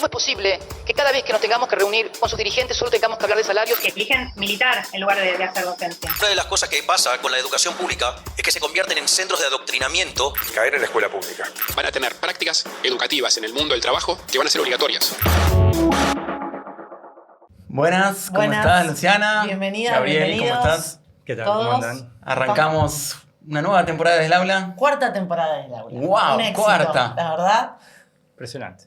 ¿Cómo es posible que cada vez que nos tengamos que reunir con sus dirigentes solo tengamos que hablar de salarios? Que eligen militar en lugar de hacer docencia. Una de las cosas que pasa con la educación pública es que se convierten en centros de adoctrinamiento. Caer en la escuela pública. Van a tener prácticas educativas en el mundo del trabajo que van a ser obligatorias. Buenas, ¿cómo estás, Luciana? Bienvenida, Gabriel, bienvenidos. ¿cómo estás? ¿Qué tal? Todos. ¿Cómo andan? Arrancamos una nueva temporada de El Aula. Cuarta temporada del Aula. ¡Wow! Un éxito, Cuarta. la verdad. Impresionante.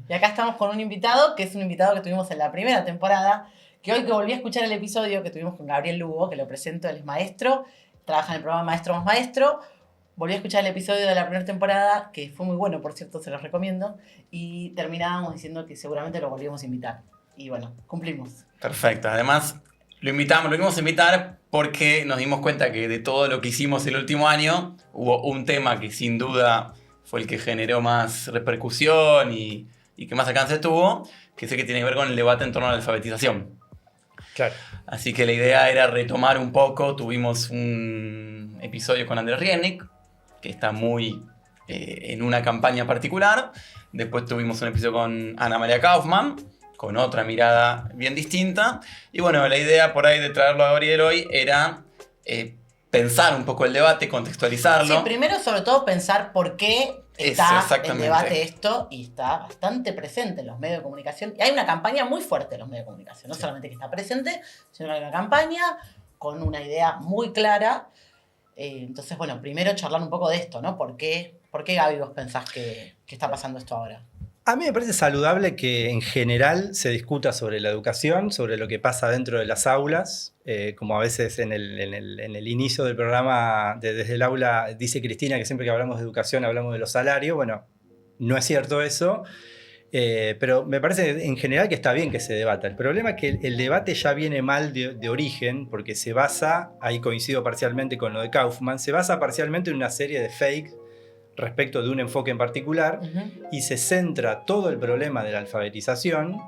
Y acá estamos con un invitado, que es un invitado que tuvimos en la primera temporada, que hoy que volví a escuchar el episodio que tuvimos con Gabriel Lugo, que lo presento, él es maestro, trabaja en el programa Maestro más Maestro. Volví a escuchar el episodio de la primera temporada, que fue muy bueno, por cierto, se los recomiendo, y terminábamos diciendo que seguramente lo volvíamos a invitar. Y bueno, cumplimos. Perfecto. Además, lo íbamos a invitar porque nos dimos cuenta que de todo lo que hicimos el último año, hubo un tema que sin duda fue el que generó más repercusión y que más alcance tuvo, que es el que tiene que ver con el debate en torno a la alfabetización. Claro. Así que la idea era retomar un poco. Tuvimos un episodio con Andrés Riennick, que está muy en una campaña particular. Después tuvimos un episodio con Ana María Kaufman, con otra mirada bien distinta. Y bueno, la idea por ahí de traerlo a Gabriel hoy era pensar un poco el debate, contextualizarlo. Sí, primero sobre todo pensar por qué está el debate esto, y está bastante presente en los medios de comunicación. Y hay una campaña muy fuerte en los medios de comunicación, no solamente que está presente, sino que hay una campaña con una idea muy clara. Entonces, bueno, primero charlar un poco de esto, ¿no? ¿Por qué Gaby, vos pensás que está pasando esto ahora? A mí me parece saludable que en general se discuta sobre la educación, sobre lo que pasa dentro de las aulas. Como a veces en el inicio del programa Desde el Aula dice Cristina que siempre que hablamos de educación hablamos de los salarios. Bueno, no es cierto eso, pero me parece en general que está bien que se debata. El problema es que el debate ya viene mal de origen, porque se basa, ahí coincido parcialmente con lo de Kaufman, se basa parcialmente en una serie de fakes respecto de un enfoque en particular, y se centra todo el problema de la alfabetización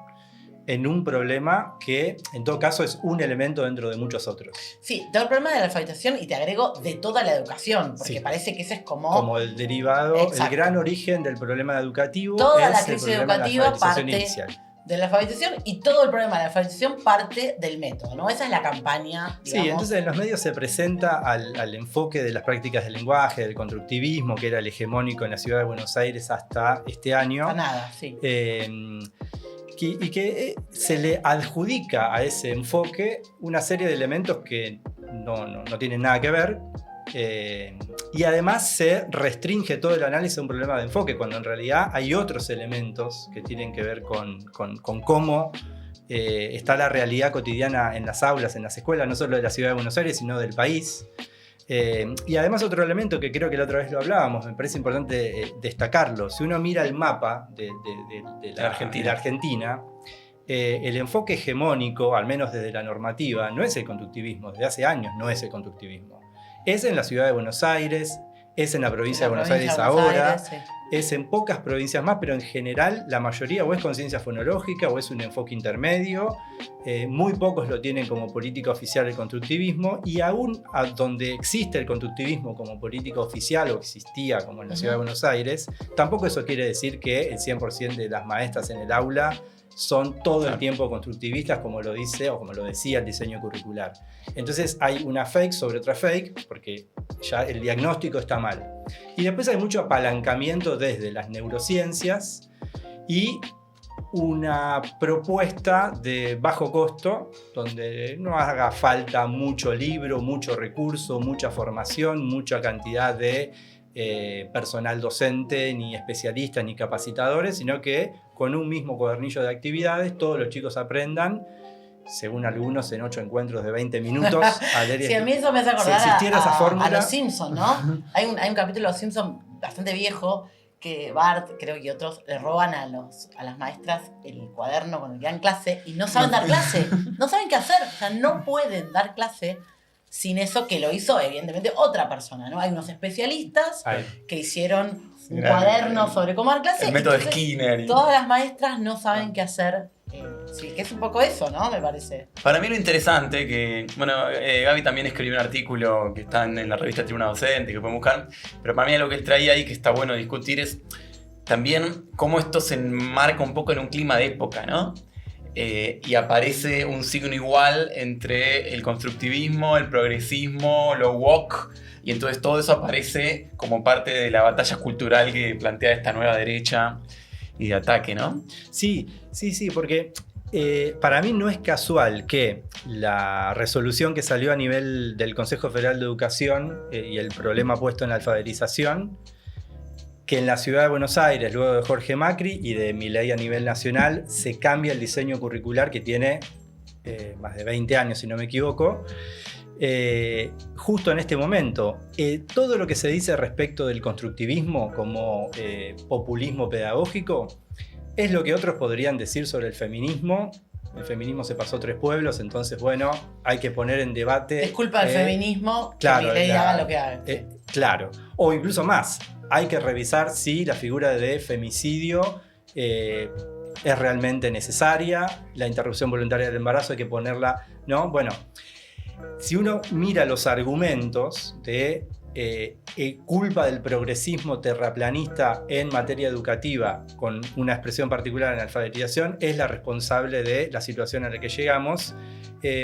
en un problema que en todo caso es un elemento dentro de muchos otros. Sí, todo el problema de la alfabetización, y te agrego de toda la educación, porque parece que ese es como el derivado. Exacto. El gran origen del problema educativo. Toda es la crisis educativa parte de la alfabetización, y todo el problema de la alfabetización parte del método, ¿no? Esa es la campaña, digamos. Sí, entonces en los medios se presenta al enfoque de las prácticas del lenguaje, del constructivismo, que era el hegemónico en la ciudad de Buenos Aires hasta este año. Hasta nada, sí. Y que se le adjudica a ese enfoque una serie de elementos que no tienen nada que ver. Y además se restringe todo el análisis a un problema de enfoque, cuando en realidad hay otros elementos que tienen que ver con cómo está la realidad cotidiana en las aulas, en las escuelas, no solo de la ciudad de Buenos Aires, sino del país. Y además otro elemento que creo que la otra vez lo hablábamos, me parece importante destacarlo. Si uno mira el mapa de la Argentina, el enfoque hegemónico, al menos desde la normativa, no es el conductivismo, desde hace años no es el conductivismo. Es en la ciudad de Buenos Aires, es en la provincia de Buenos Aires ahora, es en pocas provincias más, pero en general la mayoría o es conciencia fonológica o es un enfoque intermedio. Muy pocos lo tienen como política oficial el constructivismo, y aún donde existe el constructivismo como política oficial, o existía como en la ciudad de Buenos Aires, tampoco eso quiere decir que el 100% de las maestras en el aula son todo el tiempo constructivistas, como lo dice o como lo decía el diseño curricular. Entonces hay una fake sobre otra fake, porque ya el diagnóstico está mal. Y después hay mucho apalancamiento desde las neurociencias y una propuesta de bajo costo, donde no haga falta mucho libro, mucho recurso, mucha formación, mucha cantidad de personal docente, ni especialistas, ni capacitadores, sino que con un mismo cuadernillo de actividades todos los chicos aprendan, según algunos, en 8 encuentros de 20 minutos a leer. Sí, a mí eso me hace acordar esa fórmula, a los Simpsons, ¿no? hay un capítulo de los Simpsons bastante viejo que Bart, creo que otros, le roban a las maestras el cuaderno con el que dan clase y no saben dar clase, no saben qué hacer, o sea, no pueden dar clase sin eso, que lo hizo evidentemente otra persona, ¿no? Hay unos especialistas que hicieron un cuaderno sobre cómo dar clase. El método Skinner. Todas las maestras no saben qué hacer. Sí, que es un poco eso, ¿no? Me parece. Para mí lo interesante, que bueno, Gaby también escribió un artículo que está en la revista Tribuna Docente, que pueden buscar, pero para mí algo que él traía ahí que está bueno discutir es también cómo esto se enmarca un poco en un clima de época, ¿no? Y aparece un signo igual entre el constructivismo, el progresismo, lo woke, y entonces todo eso aparece como parte de la batalla cultural que plantea esta nueva derecha y de ataque, ¿no? Sí, porque para mí no es casual que la resolución que salió a nivel del Consejo Federal de Educación y el problema puesto en la alfabetización, que en la ciudad de Buenos Aires, luego de Jorge Macri y de Milei a nivel nacional, se cambia el diseño curricular que tiene más de 20 años, si no me equivoco, justo en este momento. Todo lo que se dice respecto del constructivismo como populismo pedagógico es lo que otros podrían decir sobre el feminismo. El feminismo se pasó 3 pueblos, entonces, bueno, hay que poner en debate... Es culpa del feminismo claro, que Milei haga lo que haga. Claro, o incluso más. Hay que revisar si la figura de femicidio es realmente necesaria, la interrupción voluntaria del embarazo hay que ponerla, ¿no? Bueno, si uno mira los argumentos de culpa del progresismo terraplanista en materia educativa, con una expresión particular en la alfabetización, es la responsable de la situación a la que llegamos.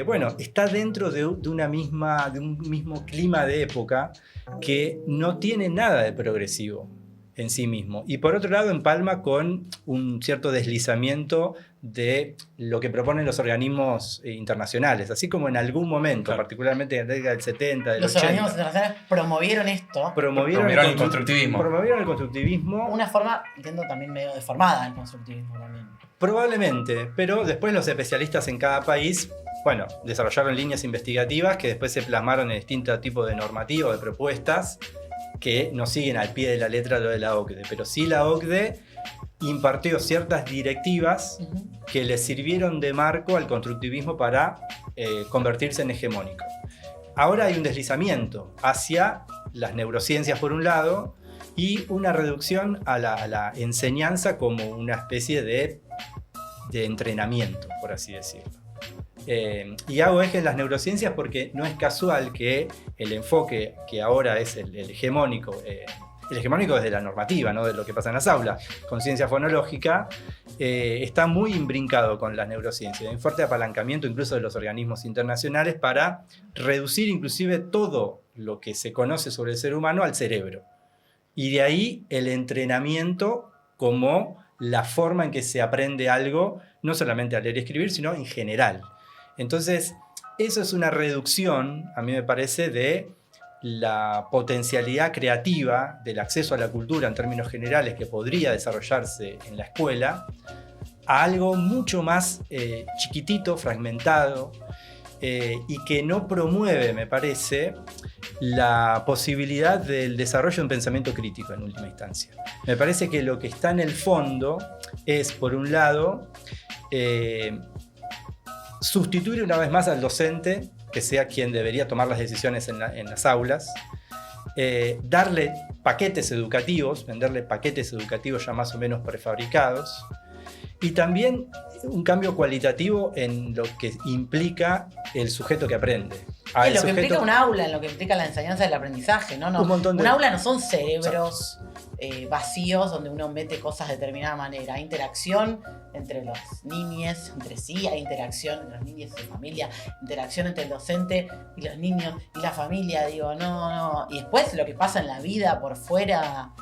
Bueno, está dentro de un mismo clima de época que no tiene nada de progresivo en sí mismo. Y por otro lado, empalma con un cierto deslizamiento de lo que proponen los organismos internacionales. Así como en algún momento, claro, particularmente en la década del 70, del los 80, organismos internacionales promovieron esto. Promovieron el constructivismo. Promovieron el constructivismo. Una forma, entiendo, también medio deformada del constructivismo también. Probablemente, pero después los especialistas en cada país, bueno, desarrollaron líneas investigativas que después se plasmaron en distintos tipos de normativas, de propuestas, que no siguen al pie de la letra lo de la OCDE, pero sí la OCDE impartió ciertas directivas que le sirvieron de marco al constructivismo para convertirse en hegemónico. Ahora hay un deslizamiento hacia las neurociencias por un lado y una reducción a la enseñanza como una especie de entrenamiento, por así decirlo. Y hago eje en las neurociencias porque no es casual que el enfoque que ahora es el hegemónico desde la normativa, ¿no? De lo que pasa en las aulas, con ciencia fonológica, está muy imbrincado con las neurociencias. Hay un fuerte apalancamiento incluso de los organismos internacionales para reducir inclusive todo lo que se conoce sobre el ser humano al cerebro. Y de ahí el entrenamiento como la forma en que se aprende algo, no solamente a leer y escribir, sino en general. Entonces, eso es una reducción, a mí me parece, de la potencialidad creativa del acceso a la cultura en términos generales que podría desarrollarse en la escuela a algo mucho más chiquitito, fragmentado, y que no promueve, me parece, la posibilidad del desarrollo de un pensamiento crítico en última instancia. Me parece que lo que está en el fondo es, por un lado, sustituir una vez más al docente, que sea quien debería tomar las decisiones en las aulas, darle paquetes educativos, venderle paquetes educativos ya más o menos prefabricados, y también un cambio cualitativo en lo que implica el sujeto que aprende. En lo que implica un aula, en lo que implica la enseñanza del aprendizaje, ¿no? Un aula no son cerebros vacíos donde uno mete cosas de determinada manera. Hay interacción entre los niños, entre sí, hay interacción entre los niños y su familia, interacción entre el docente y los niños y la familia, digo, no. Y después lo que pasa en la vida por fuera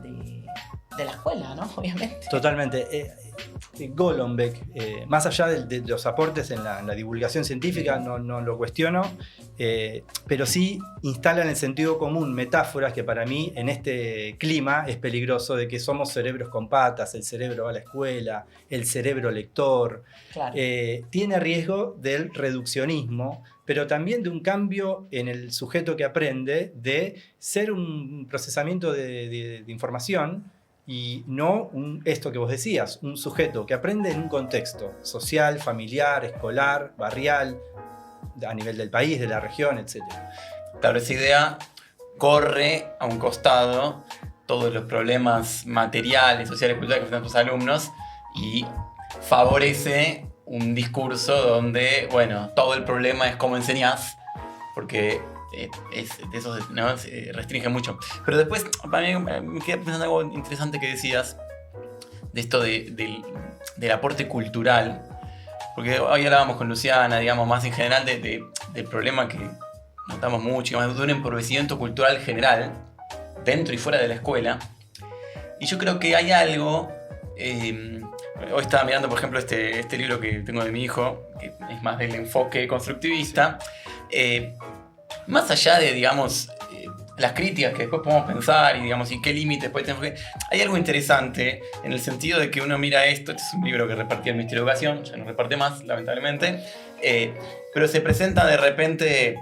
de la escuela, ¿no? Obviamente. Totalmente. Golombek, más allá de los aportes en la divulgación científica, no lo cuestiono, pero sí instala en el sentido común metáforas que para mí en este clima es peligroso, de que somos cerebros con patas, el cerebro va a la escuela, el cerebro lector. Claro. Tiene riesgo del reduccionismo, pero también de un cambio en el sujeto que aprende, de ser un procesamiento de información, y no esto que vos decías, un sujeto que aprende en un contexto social, familiar, escolar, barrial, a nivel del país, de la región, etc. Claro, esa idea corre a un costado todos los problemas materiales, sociales, culturales que enfrentan tus alumnos y favorece un discurso donde, bueno, todo el problema es cómo enseñás, porque de esos, ¿no? Se restringe mucho. Pero después, para mí, me quedé pensando algo interesante que decías, de esto del aporte cultural. Porque hoy hablábamos con Luciana, digamos, más en general del problema que notamos mucho, digamos, de un empobrecimiento cultural general, dentro y fuera de la escuela. Y yo creo que hay algo... hoy estaba mirando, por ejemplo, este libro que tengo de mi hijo, que es más del enfoque constructivista. Más allá de, digamos, las críticas que después podemos pensar y, digamos, y qué límites puede tener, hay algo interesante en el sentido de que uno mira esto. Este es un libro que repartía el Ministerio de Educación, ya no reparte más, lamentablemente, pero se presenta de repente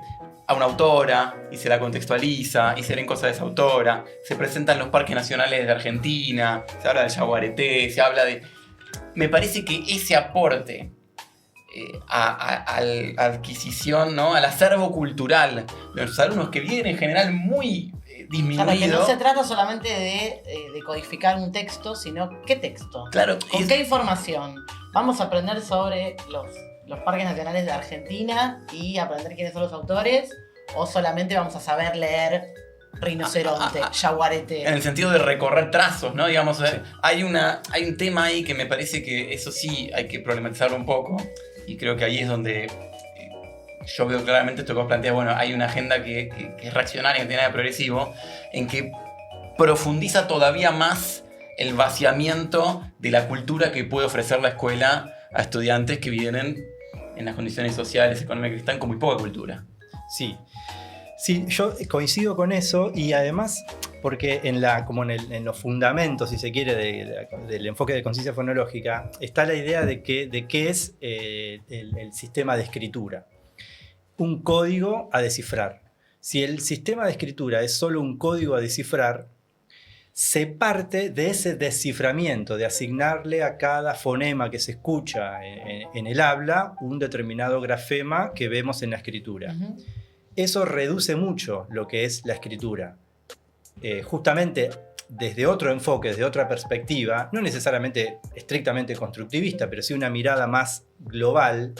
a una autora y se la contextualiza y se leen cosas de esa autora, se presentan los parques nacionales de Argentina, se habla del yaguareté, se habla de... Me parece que ese aporte a la adquisición, ¿no? Al acervo cultural de los alumnos, que viene en general muy disminuido. Claro, que no se trata solamente de codificar un texto, sino ¿qué texto? Claro, ¿Con qué información? Vamos a aprender sobre los parques nacionales de Argentina y aprender quiénes son los autores, o solamente vamos a saber leer rinoceronte, yaguareté. En el sentido de recorrer trazos, ¿no? Digamos, hay un tema ahí que me parece que eso sí hay que problematizarlo un poco, y creo que ahí es donde yo veo claramente esto que vos planteas. Bueno, hay una agenda que es reaccionaria, que tiene nada de progresivo, en que profundiza todavía más el vaciamiento de la cultura que puede ofrecer la escuela a estudiantes que vienen en las condiciones sociales, económicas que están con muy poca cultura. Sí. Sí, yo coincido con eso, y además porque en los fundamentos, si se quiere, del enfoque de conciencia fonológica está la idea de qué es el sistema de escritura. Un código a descifrar. Si el sistema de escritura es solo un código a descifrar, se parte de ese desciframiento, de asignarle a cada fonema que se escucha en el habla un determinado grafema que vemos en la escritura. Uh-huh. Eso reduce mucho lo que es la escritura. Justamente desde otro enfoque, desde otra perspectiva, no necesariamente estrictamente constructivista, pero sí una mirada más global,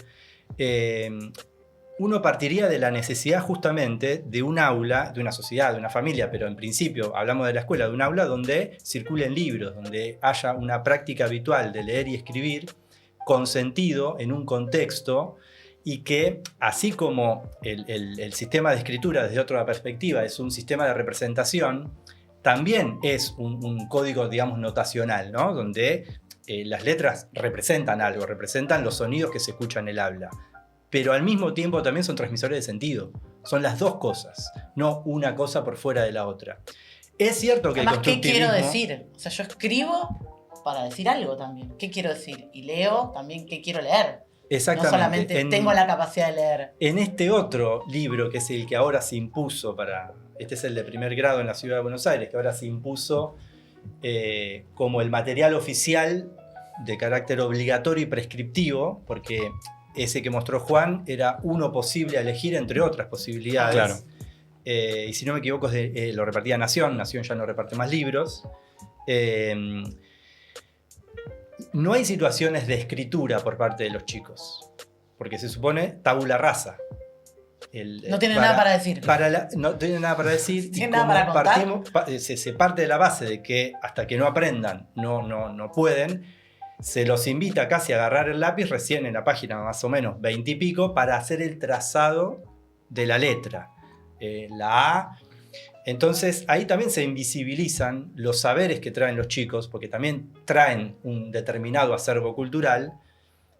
uno partiría de la necesidad justamente de un aula, de una sociedad, de una familia, pero en principio hablamos de la escuela, de un aula donde circulen libros, donde haya una práctica habitual de leer y escribir con sentido en un contexto, y que así como el sistema de escritura desde otra perspectiva es un sistema de representación, también es un código, digamos, notacional, ¿no? Donde las letras representan algo, representan los sonidos que se escuchan en el habla, pero al mismo tiempo también son transmisores de sentido. Son las dos cosas, no una cosa por fuera de la otra. Es cierto que además, ¿qué quiero decir? O sea, yo escribo para decir algo también. ¿Qué quiero decir? Y leo también qué quiero leer. Exactamente. No solamente tengo la capacidad de leer. En este otro libro, que es el que ahora se impuso este es el de primer grado en la ciudad de Buenos Aires, que ahora se impuso como el material oficial de carácter obligatorio y prescriptivo, porque ese que mostró Juan era uno posible a elegir entre otras posibilidades. Claro. Y si no me equivoco, lo repartía Nación ya no reparte más libros. No hay situaciones de escritura por parte de los chicos, porque se supone tabula rasa. No tienen nada para decir. No tienen nada para decir. ¿Tienen nada para contar? Se parte de la base de que hasta que no aprendan no pueden. Se los invita casi a agarrar el lápiz recién en la página más o menos 20 y pico para hacer el trazado de la letra. La A. Entonces ahí también se invisibilizan los saberes que traen los chicos, porque también traen un determinado acervo cultural,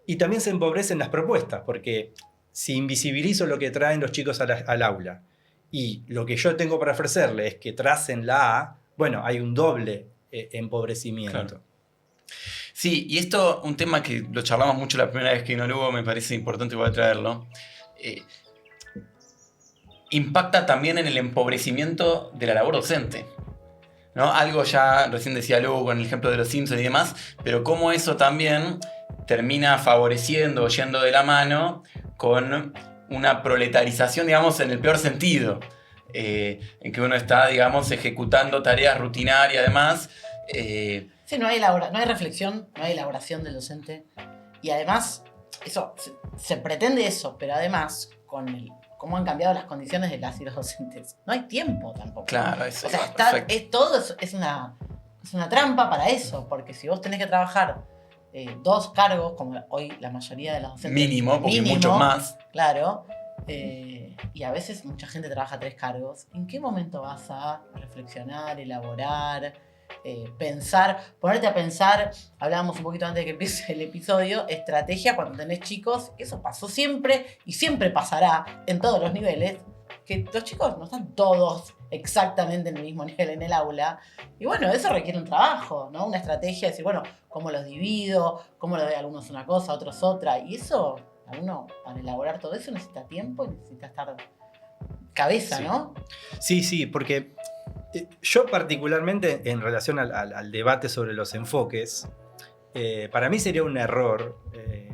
y también se empobrecen las propuestas, porque si invisibilizo lo que traen los chicos al aula y lo que yo tengo para ofrecerles es que tracen la A, bueno, hay un doble empobrecimiento. Claro. Sí, y esto, un tema que lo charlamos mucho la primera vez que vino Lugo, me parece importante igual traerlo. Impacta también en el empobrecimiento de la labor docente, ¿no? Algo ya recién decía Lugo con el ejemplo de los Simpsons y demás, pero cómo eso también termina favoreciendo o yendo de la mano con una proletarización, digamos, en el peor sentido, en que uno está, digamos, ejecutando tareas rutinarias, además. Sí, no hay reflexión, no hay elaboración del docente, y además eso se pretende eso, pero además con cómo han cambiado las condiciones de las y los docentes. No hay tiempo tampoco. Claro, eso O sea, está perfecto. es una trampa para eso, porque si vos tenés que trabajar 2 cargos, como hoy la mayoría de los docentes. Mínimo, porque muchos más. Claro. Y a veces mucha gente trabaja 3 cargos. ¿En qué momento vas a reflexionar, elaborar, pensar, ponerte a pensar? Hablábamos un poquito antes de que empiece el episodio, estrategia cuando tenés chicos. Eso pasó siempre y siempre pasará en todos los niveles, que los chicos no están todos exactamente en el mismo nivel en el aula. Y bueno, eso requiere un trabajo, ¿no? Una estrategia, decir, bueno, ¿cómo los divido? ¿Cómo los doy a algunos una cosa, a otros otra? Y eso, a uno, para elaborar todo eso, necesita tiempo y necesita estar cabeza, Sí. ¿no? Sí, porque yo particularmente en relación al debate sobre los enfoques, para mí sería un error,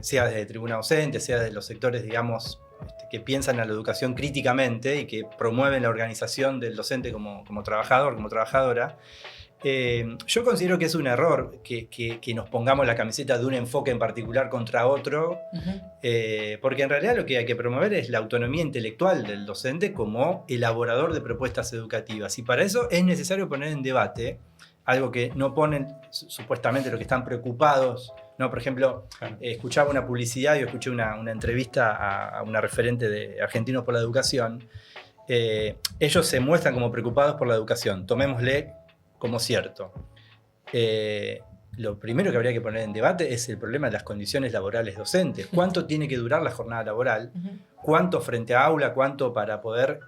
sea desde tribuna docente, sea de los sectores, digamos, que piensan a la educación críticamente y que promueven la organización del docente como trabajador, como trabajadora. Yo considero que es un error que nos pongamos la camiseta de un enfoque en particular contra otro, porque en realidad lo que hay que promover es la autonomía intelectual del docente como elaborador de propuestas educativas. Y para eso es necesario poner en debate algo que no ponen supuestamente los que están preocupados. No, por ejemplo, escuchaba una publicidad y yo escuché una entrevista a una referente de Argentinos por la Educación. Ellos se muestran como preocupados por la educación. Tomémosle como cierto. Lo primero que habría que poner en debate es el problema de las condiciones laborales docentes. ¿Cuánto tiene que durar la jornada laboral? ¿Cuánto frente a aula? ¿Cuánto para poder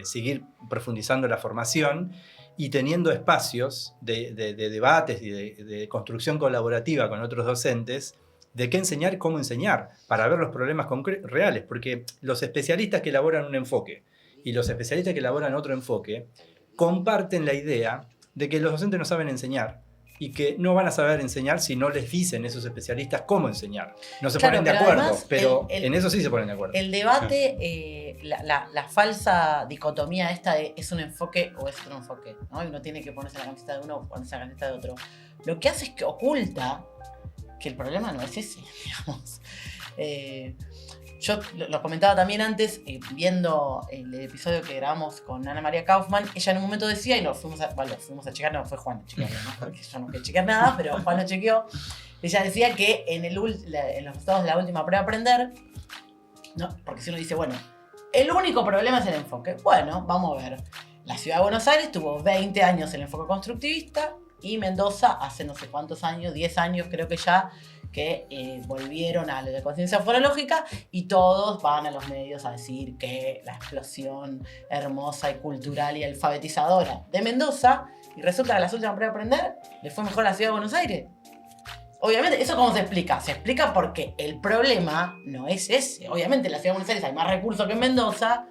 seguir profundizando la formación? Y teniendo espacios de debates y de construcción colaborativa con otros docentes, de qué enseñar y cómo enseñar, para ver los problemas reales. Porque los especialistas que elaboran un enfoque y los especialistas que elaboran otro enfoque comparten la idea de que los docentes no saben enseñar y que no van a saber enseñar si no les dicen esos especialistas cómo enseñar. No se ponen de acuerdo, además, pero en eso sí se ponen de acuerdo. El debate, la falsa dicotomía esta de es un enfoque o es otro enfoque, ¿no? Y uno tiene que ponerse la camiseta de uno o ponerse la camiseta de otro. Lo que hace es que oculta que el problema no es ese, digamos. Yo lo comentaba también antes, viendo el episodio que grabamos con Ana María Kaufman. Ella en un momento decía, y lo fuimos a checar, no fue Juan a checarlo, ¿no? Porque yo no quería chequear nada, pero Juan lo chequeó. Ella decía que en los resultados de la última prueba Aprender, ¿no? Porque si uno dice, bueno, el único problema es el enfoque. Bueno, vamos a ver. La ciudad de Buenos Aires tuvo 20 años el enfoque constructivista y Mendoza hace no sé cuántos años, 10 años creo que ya, que volvieron a lo de conciencia forológica y todos van a los medios a decir que la explosión hermosa y cultural y alfabetizadora de Mendoza, y resulta que a las últimas pruebas de Aprender le fue mejor a la ciudad de Buenos Aires. Obviamente, ¿eso cómo se explica? Se explica porque el problema no es ese. Obviamente en la ciudad de Buenos Aires hay más recursos que en Mendoza,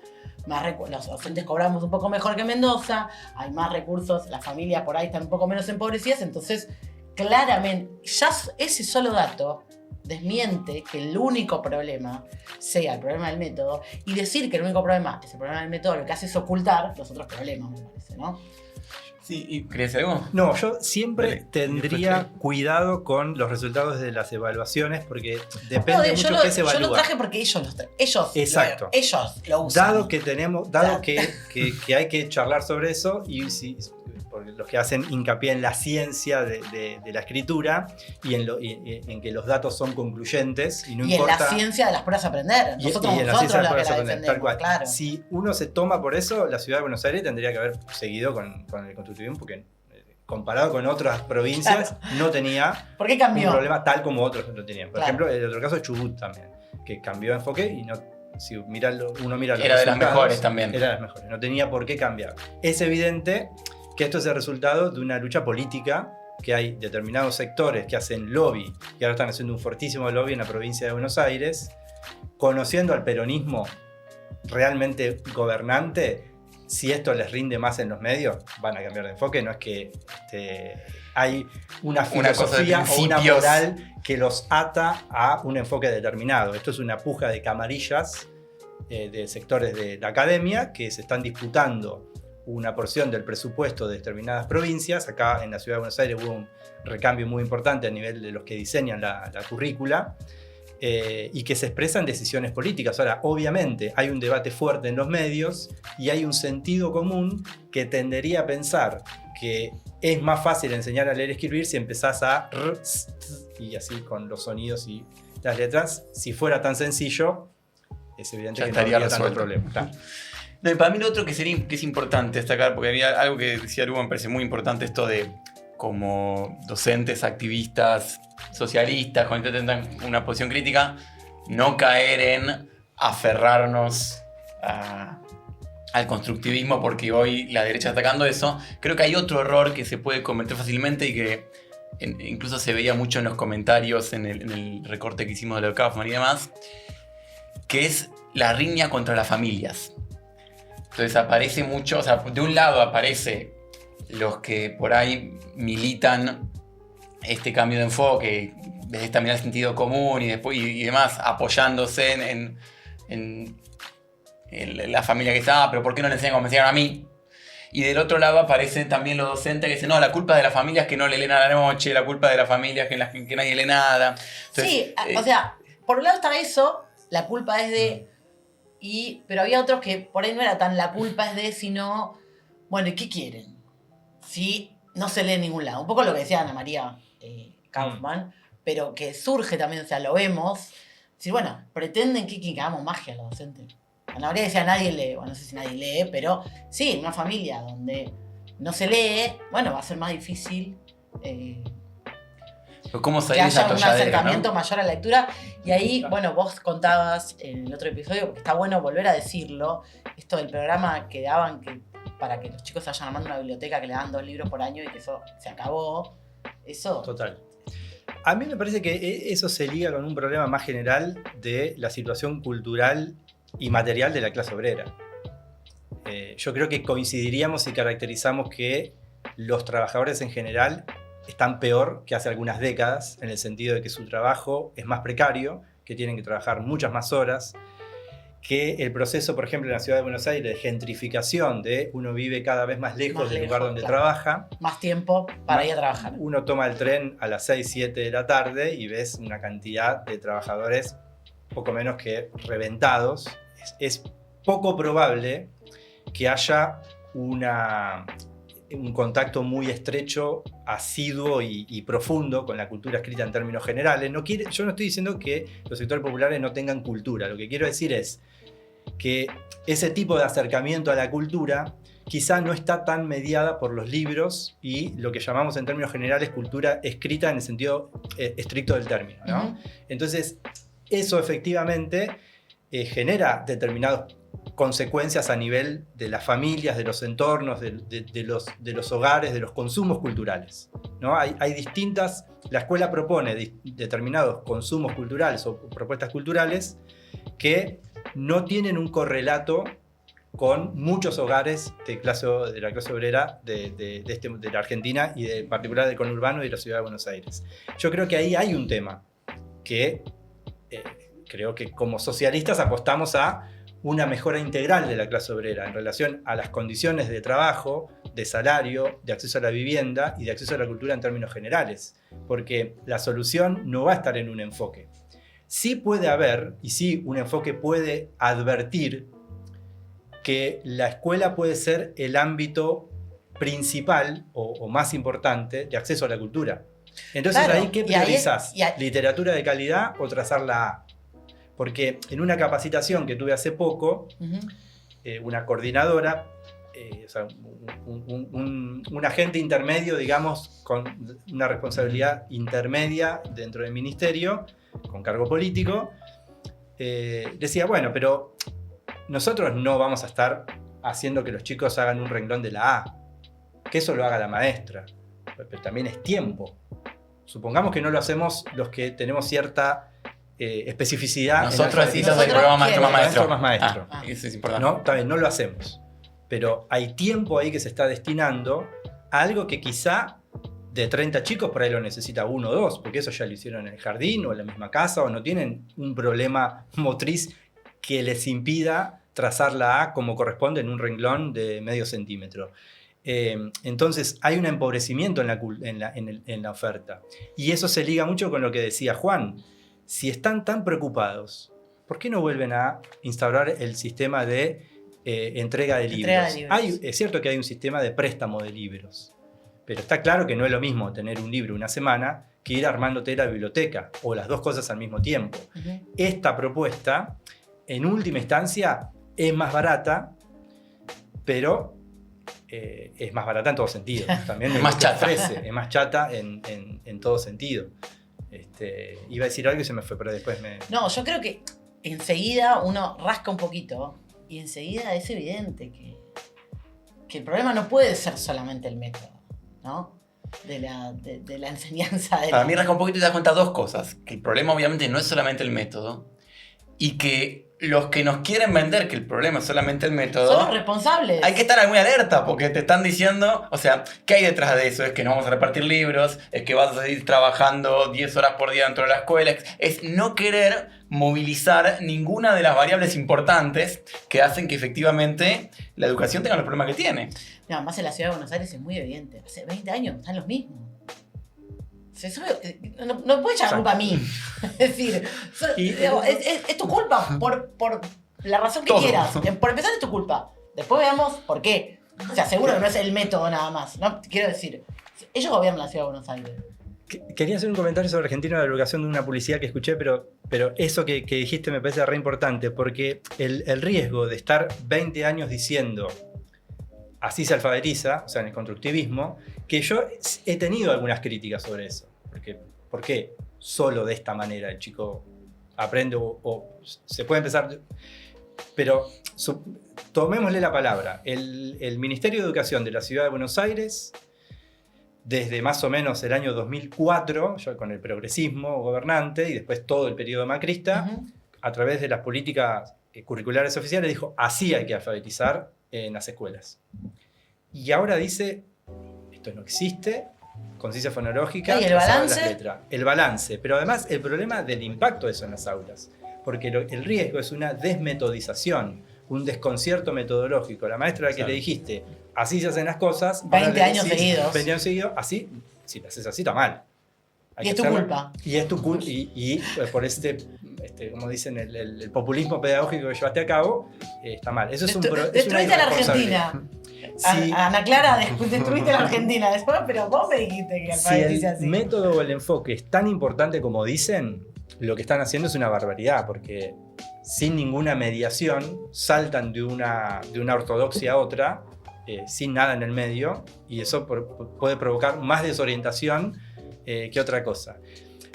los docentes cobramos un poco mejor que en Mendoza, hay más recursos, las familias por ahí están un poco menos empobrecidas, entonces claramente, ya ese solo dato desmiente que el único problema sea el problema del método, y decir que el único problema es el problema del método lo que hace es ocultar los otros problemas, me parece, ¿no? Sí, ¿y querías decir algo? No, yo siempre Dale. tendría cuidado con los resultados de las evaluaciones porque depende No, mucho qué se evalúa. yo lo traje porque ellos Exacto. ellos lo usan. Dado que hay que charlar sobre eso y porque los que hacen hincapié en la ciencia de la escritura y en que los datos son concluyentes y no y importa. en la ciencia de las pruebas a aprender. Y Nosotros en la ciencia de la que las la pruebas a aprender, tal defendemos, cual. claro. Si uno se toma por eso, la ciudad de Buenos Aires tendría que haber seguido con el constructivismo porque comparado con otras provincias no tenía ¿Por qué un cambió? problema tal como otros lo tenían. Por Claro. ejemplo, el otro caso es Chubut también, que cambió de enfoque y no, si uno mira los Era de las resultados, mejores también. Era de las mejores, no tenía por qué cambiar. Es evidente que esto es el resultado de una lucha política, que hay determinados sectores que hacen lobby, y ahora están haciendo un fortísimo lobby en la provincia de Buenos Aires, conociendo al peronismo realmente gobernante. Si esto les rinde más en los medios, van a cambiar de enfoque. No es que hay una Una cosa de filosofía o una principios. moral que los ata a un enfoque determinado. Esto es una puja de camarillas de sectores de la academia que se están disputando una porción del presupuesto de determinadas provincias. Acá en la ciudad de Buenos Aires hubo un recambio muy importante a nivel de los que diseñan la currícula. y que se expresa en decisiones políticas. Ahora, obviamente, hay un debate fuerte en los medios y hay un sentido común que tendería a pensar que es más fácil enseñar a leer y escribir si empezás a y así con los sonidos y las letras. Si fuera tan sencillo, es evidente Ya que no estaría habría tanto resuelto. problema. Claro. No, y para mí lo otro que es importante destacar, porque había algo que decía Lugo, me parece muy importante, esto de como docentes, activistas, socialistas, cuando intentan una posición crítica, no caer en aferrarnos al constructivismo, porque hoy la derecha está atacando eso. Creo que hay otro error que se puede cometer fácilmente y que incluso se veía mucho en los comentarios en el recorte que hicimos de Leo Kaufman y demás, que es la riña contra las familias. Entonces aparece mucho, o sea, de un lado aparece los que por ahí militan este cambio de enfoque desde esta mirada del sentido común y después y demás, apoyándose en la familia que está, pero ¿por qué no le enseñan como me enseñaron a mí? Y del otro lado aparecen también los docentes que dicen, no, la culpa de la familia es que no le leen a la noche, la culpa de la familia es que nadie lee nada. Entonces, sí, o sea, por un lado estaba eso, la culpa es de... pero había otros que por ahí no era tan la culpa es de, sino, bueno, ¿y qué quieren? Si no se lee en ningún lado. Un poco lo que decía Ana María Kaufman, pero que surge también, o sea, lo vemos. Si, bueno, pretenden que hagamos magia los docentes. Ana María decía, nadie lee, bueno, no sé si nadie lee, pero sí, en una familia donde no se lee, bueno, va a ser más difícil ¿cómo que salir de esa haya un atolladera, acercamiento ¿no? mayor a la lectura. Y ahí, bueno, vos contabas en el otro episodio, porque está bueno volver a decirlo, esto del programa que daban para que los chicos se vayan armando una biblioteca que le dan 2 libros por año y que eso se acabó. Eso. Total. A mí me parece que eso se liga con un problema más general de la situación cultural y material de la clase obrera. Yo creo que coincidiríamos si caracterizamos que los trabajadores en general están peor que hace algunas décadas, en el sentido de que su trabajo es más precario, que tienen que trabajar muchas más horas, que el proceso, por ejemplo, en la ciudad de Buenos Aires, de gentrificación, de uno vive cada vez más lejos del lugar donde trabaja. Más tiempo para ir a trabajar. Uno toma el tren a las 6, 7 de la tarde y ves una cantidad de trabajadores poco menos que reventados. Es poco probable que haya un contacto muy estrecho, asiduo y profundo con la cultura escrita en términos generales. Yo no estoy diciendo que los sectores populares no tengan cultura. Lo que quiero decir es que ese tipo de acercamiento a la cultura quizá no está tan mediada por los libros y lo que llamamos en términos generales cultura escrita en el sentido estricto del término, ¿no? Uh-huh. Entonces, eso efectivamente genera determinadas consecuencias a nivel de las familias, de los entornos, de los hogares, de los consumos culturales, ¿no? Hay distintas... La escuela propone determinados consumos culturales o propuestas culturales que no tienen un correlato con muchos hogares de la clase obrera de la Argentina y en particular del conurbano y de la ciudad de Buenos Aires. Yo creo que ahí hay un tema que creo que como socialistas apostamos a una mejora integral de la clase obrera en relación a las condiciones de trabajo, de salario, de acceso a la vivienda y de acceso a la cultura en términos generales, porque la solución no va a estar en un enfoque. Sí puede haber, y sí un enfoque puede advertir que la escuela puede ser el ámbito principal o más importante de acceso a la cultura. Entonces, claro, ¿ahí qué priorizás? ¿Literatura de calidad o trazarla A? Porque en una capacitación que tuve hace poco, una coordinadora, o sea, un agente intermedio, digamos, con una responsabilidad intermedia dentro del ministerio, con cargo político, decía, bueno, pero nosotros no vamos a estar haciendo que los chicos hagan un renglón de la A, que eso lo haga la maestra, pero también es tiempo. Supongamos que no lo hacemos los que tenemos cierta especificidad. Nosotros sí los del programa Maestro más Maestro. Más Maestro. Eso es importante. ¿No? También no lo hacemos. Pero hay tiempo ahí que se está destinando a algo que quizá de 30 chicos por ahí lo necesita 1 o 2, porque eso ya lo hicieron en el jardín o en la misma casa, o no tienen un problema motriz que les impida trazar la A como corresponde en un renglón de medio centímetro. Entonces hay un empobrecimiento en la oferta. Y eso se liga mucho con lo que decía Juan. si están tan preocupados, ¿por qué no vuelven a instaurar el sistema de entrega de libros? Es cierto que hay un sistema de préstamo de libros, pero está claro que no es lo mismo tener un libro una semana que ir armándote la biblioteca, o las dos cosas al mismo tiempo. Esta propuesta, en última instancia, es más barata, pero es más barata en todo sentido. También es más chata. Es más chata en todo sentido. Iba a decir algo y se me fue, pero después me... No, yo creo que enseguida uno rasca un poquito y enseguida es evidente que el problema no puede ser solamente el método, ¿no? De la enseñanza. Para mí rasca un poquito y te das cuenta dos cosas. Que el problema obviamente no es solamente el método y que los que nos quieren vender que el problema es solamente el método... Son los responsables. Hay que estar muy alerta porque te están diciendo... O sea, ¿qué hay detrás de eso? Es que no vamos a repartir libros, es que vas a seguir trabajando 10 horas por día dentro de la escuela. Es no querer movilizar ninguna de las variables importantes que hacen que efectivamente la educación tenga los problemas que tiene. No, además en la ciudad de Buenos Aires es muy evidente. Hace 20 años están los mismos. No puede echar la culpa a mí. Es decir, es tu culpa por la razón que quieras. Por empezar es tu culpa. Después veamos por qué. O sea, seguro que no es el método nada más. ¿No? Quiero decir, ellos gobiernan la ciudad de Buenos Aires. Quería hacer un comentario sobre Argentina de la educación de una publicidad que escuché, pero eso que dijiste me parece re importante, porque el riesgo de estar 20 años diciendo así se alfabetiza, o sea, en el constructivismo, que yo he tenido algunas críticas sobre eso. ¿Por qué solo de esta manera el chico aprende o se puede empezar? Pero tomémosle la palabra. El Ministerio de Educación de la Ciudad de Buenos Aires, desde más o menos el año 2004, ya con el progresismo gobernante y después todo el periodo macrista, a través de las políticas curriculares oficiales, dijo, así hay que alfabetizar en las escuelas. Y ahora dice, esto no existe, conciencia fonológica, ¿y el balance? El balance, pero además el problema del impacto de eso en las aulas, porque el riesgo es una desmetodización, un desconcierto metodológico. La maestra a la que le dijiste, así se hacen las cosas, 20 años seguidos. 20 años seguidos, así, si lo haces así está mal. Y es tu culpa. Y es tu culpa, y por como dicen, el populismo pedagógico que llevaste a cabo, está mal. Eso es destruiste a la Argentina. Sí. Ana Clara, destruiste a la Argentina después, pero vos me dijiste que alfabetice así. Si el método o el enfoque es tan importante como dicen, lo que están haciendo es una barbaridad, porque sin ninguna mediación saltan de una ortodoxia a otra, sin nada en el medio, y eso puede provocar más desorientación que otra cosa.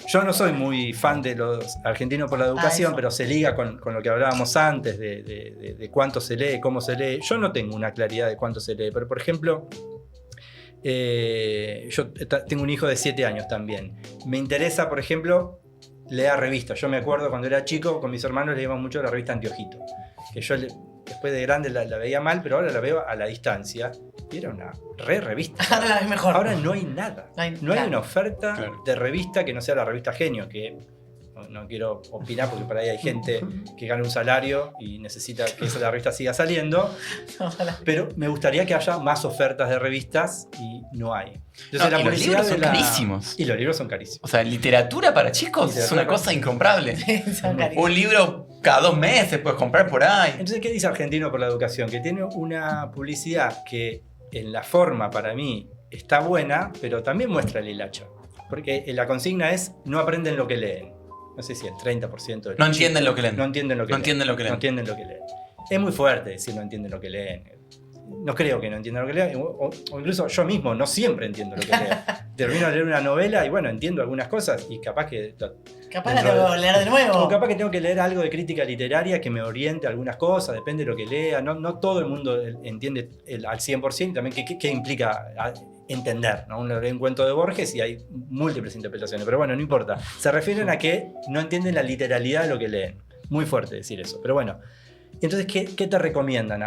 Yo no soy muy fan de los argentinos por la educación, pero se liga con lo que hablábamos antes de cuánto se lee, cómo se lee. Yo no tengo una claridad de cuánto se lee, pero por ejemplo, yo tengo un hijo de 7 años también. Me interesa, por ejemplo, leer revistas. Yo me acuerdo cuando era chico, con mis hermanos leíamos mucho la revista Antiojito, que yo después de grande la veía mal, pero ahora la veo a la distancia. Y era una revista. Ahora la ves mejor. Ahora no hay nada. No hay una oferta de revista que no sea la revista Genio, que no quiero opinar porque por ahí hay gente que gana un salario y necesita que la revista siga saliendo. Pero me gustaría que haya más ofertas de revistas y no hay. Entonces, y los libros son carísimos. Y los libros son carísimos. O sea, literatura para chicos es una cosa incomparable. Un libro cada 2 meses puedes comprar por ahí. Entonces, ¿qué dice Argentino por la Educación? Que tiene una publicidad que en la forma para mí está buena, pero también muestra el hilacho. Porque la consigna es, no aprenden lo que leen. No sé si el 30% de los no entienden lo que leen. No entienden lo que leen. Es muy fuerte decir no entienden lo que leen. No creo que no entiendan lo que leen. O incluso yo mismo no siempre entiendo lo que leo. Termino de leer una novela y bueno, entiendo algunas cosas y capaz que... Capaz la tengo que leer de nuevo. O capaz que tengo que leer algo de crítica literaria que me oriente a algunas cosas, depende de lo que lea. No todo el mundo entiende al 100% y también qué implica entender, ¿no? Uno lee un cuento de Borges y hay múltiples interpretaciones, pero bueno, no importa. Se refieren a que no entienden la literalidad de lo que leen. Muy fuerte decir eso, pero bueno. Entonces, ¿qué te recomiendan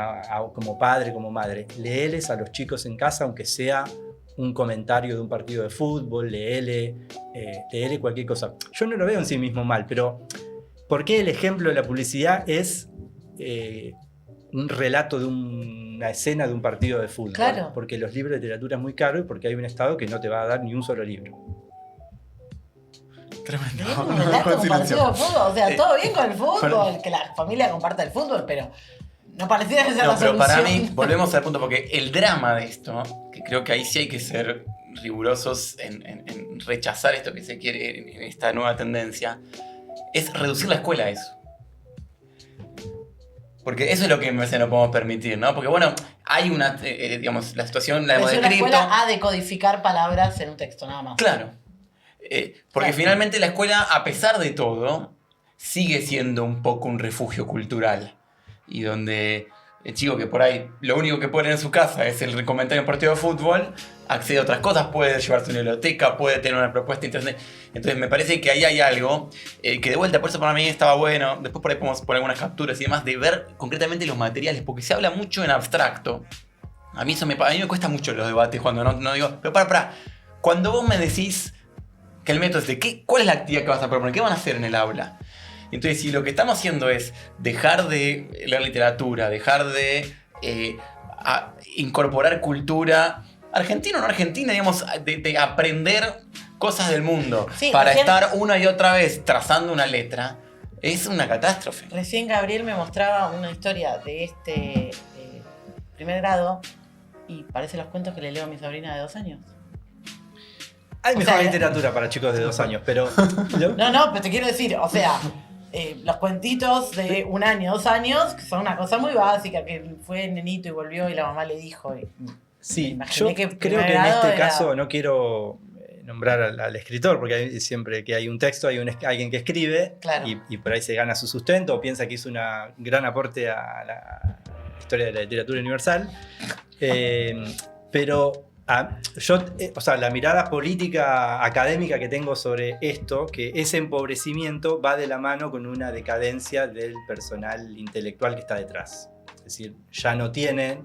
como padre, como madre? Léeles a los chicos en casa, aunque sea un comentario de un partido de fútbol, léele cualquier cosa. Yo no lo veo en sí mismo mal, pero ¿por qué el ejemplo de la publicidad es un relato de una escena de un partido de fútbol? Claro. Porque los libros de literatura es muy caro y porque hay un Estado que no te va a dar ni un solo libro. Tremendo. Tenemos un relato con partido de fútbol. O sea, todo bien con el fútbol, pero- que la familia comparta el fútbol, pero no pareciera que sea No, la pero solución. para mí, volvemos al punto, porque el drama de esto, que creo que ahí sí hay que ser rigurosos en rechazar esto que se quiere en esta nueva tendencia, es reducir la escuela a eso. Porque eso es lo que me parece no podemos permitir, ¿no? Porque bueno, hay una, digamos, la situación la hemos Reducir la descrito. escuela a decodificar palabras en un texto, nada más. Claro. Porque Claro. finalmente la escuela, a pesar de todo, sigue siendo un poco un refugio cultural. Y donde el chico que por ahí lo único que puede leer en su casa es el comentario en partido de fútbol, accede a otras cosas, puede llevarse una biblioteca, puede tener una propuesta de internet. Entonces me parece que ahí hay algo que de vuelta, por eso para mí estaba bueno, después por ahí podemos poner algunas capturas y demás, de ver concretamente los materiales, porque se habla mucho en abstracto. A mí a mí me cuesta mucho los debates cuando no digo, pero para, cuando vos me decís que el método es de ¿cuál es la actividad que vas a proponer? ¿Qué van a hacer en el aula? Entonces, si lo que estamos haciendo es dejar de leer literatura, dejar de incorporar cultura argentina o no argentina, digamos, de aprender cosas del mundo Sí, para recién- estar una y otra vez trazando una letra, es una catástrofe. Recién Gabriel me mostraba una historia de este primer grado y parece los cuentos que le leo a mi sobrina de 2 años. Hay O mejor sea, literatura para chicos de 2 años, pero... No, pero te quiero decir, o sea, los cuentitos de 1 año, 2 años, que son una cosa muy básica, que fue nenito y volvió y la mamá le dijo. Me Sí, imaginé yo que creo primer que en grado este era- caso no quiero nombrar al escritor, porque siempre que hay un texto hay alguien que escribe Claro. y por ahí se gana su sustento o piensa que hizo un gran aporte a la historia de la literatura universal. Pero o sea, la mirada política académica que tengo sobre esto, que ese empobrecimiento va de la mano con una decadencia del personal intelectual que está detrás. Es decir, ya no tienen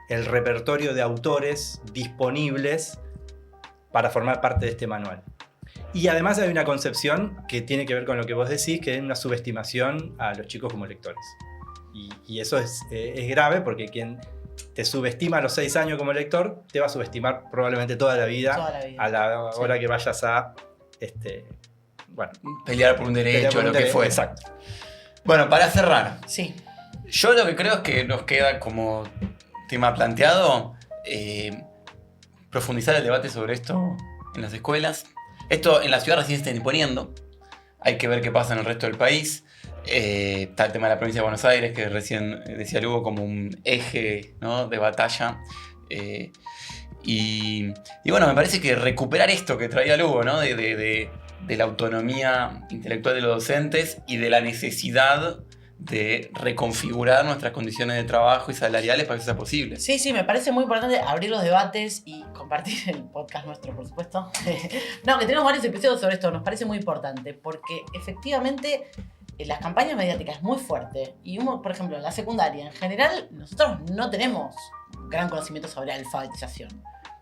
el repertorio de autores disponibles para formar parte de este manual. Y además hay una concepción que tiene que ver con lo que vos decís, que es una subestimación a los chicos como lectores. Y eso es grave porque quien te subestima a los 6 años como lector, te va a subestimar probablemente toda la vida, Toda la vida. a la hora que vayas a bueno, Pelear por un derecho, por un lo que derecho. fuera. Exacto. Bueno, para cerrar, Sí. yo lo que creo es que nos queda como tema planteado profundizar el debate sobre esto en las escuelas. Esto en la ciudad recién se está imponiendo. Hay que ver qué pasa en el resto del país. Está el tema de la provincia de Buenos Aires, que recién decía Lugo como un eje, ¿no?, de batalla. Y bueno, me parece que recuperar esto que traía Lugo, ¿no?, de la autonomía intelectual de los docentes y de la necesidad de reconfigurar nuestras condiciones de trabajo y salariales para que eso sea posible. Sí, me parece muy importante abrir los debates y compartir el podcast nuestro, por supuesto. No, que tenemos varios episodios sobre esto, nos parece muy importante, porque efectivamente las campañas mediáticas es muy fuerte. Y uno, por ejemplo, en la secundaria, en general, nosotros no tenemos gran conocimiento sobre alfabetización.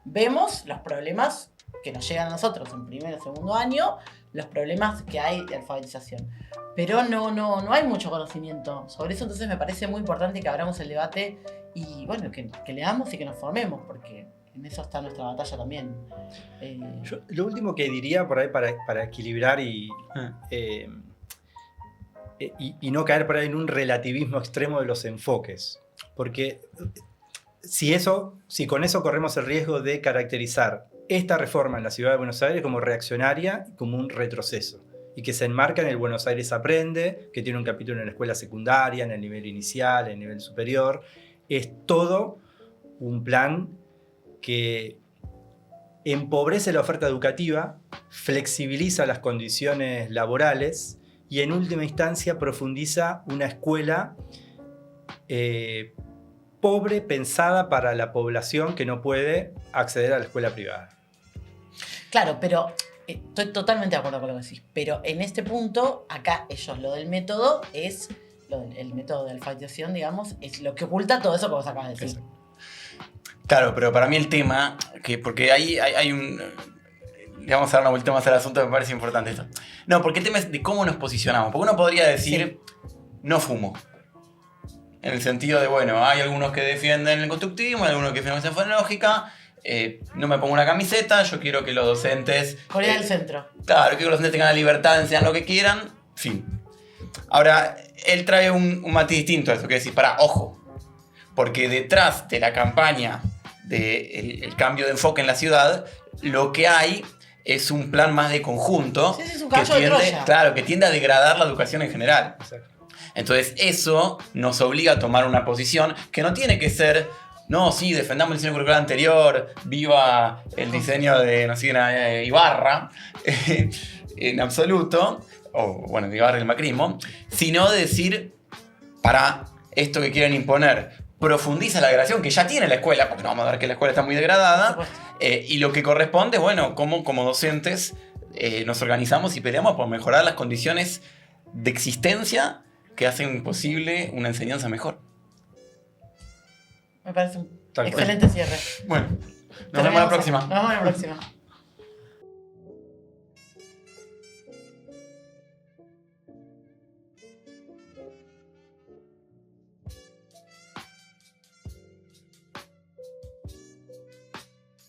Vemos los problemas que nos llegan a nosotros en primero o segundo año, los problemas que hay de alfabetización. Pero no hay mucho conocimiento sobre eso, entonces me parece muy importante que abramos el debate y bueno, que leamos y que nos formemos, porque en eso está nuestra batalla también. Yo, lo último que diría por ahí para equilibrar y no caer por ahí en un relativismo extremo de los enfoques. Porque si con eso corremos el riesgo de caracterizar esta reforma en la ciudad de Buenos Aires como reaccionaria y como un retroceso. Y que se enmarca en el Buenos Aires Aprende, que tiene un capítulo en la escuela secundaria, en el nivel inicial, en el nivel superior. Es todo un plan que empobrece la oferta educativa, flexibiliza las condiciones laborales y en última instancia profundiza una escuela pobre, pensada para la población que no puede acceder a la escuela privada. Claro, pero estoy totalmente de acuerdo con lo que decís, pero en este punto, acá lo del método es, el método de alfabetización, digamos, es lo que oculta todo eso que vos acabas de decir. Exacto. Claro, pero para mí el tema, porque ahí hay un... Le vamos a dar una vuelta más al asunto, me parece importante esto. No, porque el tema es de cómo nos posicionamos. Porque uno podría decir, no fumo. En el sentido de, bueno, hay algunos que defienden el constructivismo, hay algunos que defienden la fenológica. no me pongo una camiseta, yo quiero que los docentes... Corea del Centro. Claro, quiero que los docentes tengan la libertad de enseñar lo que quieran, fin. Ahora, él trae un matiz distinto a eso, que decir, ojo, porque detrás de la campaña del cambio de enfoque en la ciudad, lo que hay es un plan más de conjunto Sí, es un caballo de Troya. claro, que tiende a degradar la educación en general. Exacto. Entonces eso nos obliga a tomar una posición que no tiene que ser, no, sí, defendamos el diseño curricular anterior, viva el diseño de, no sé, Ibarra, en absoluto, o bueno, de Ibarra y el macrismo, sino de decir, para esto que quieren imponer, profundiza la degradación que ya tiene la escuela, porque no vamos a ver que la escuela está muy degradada, y lo que corresponde, bueno, como docentes nos organizamos y peleamos por mejorar las condiciones de existencia que hacen posible una enseñanza mejor. Me parece un Tal cual. excelente cierre. Bueno, nos vemos la próxima. Nos vemos la próxima.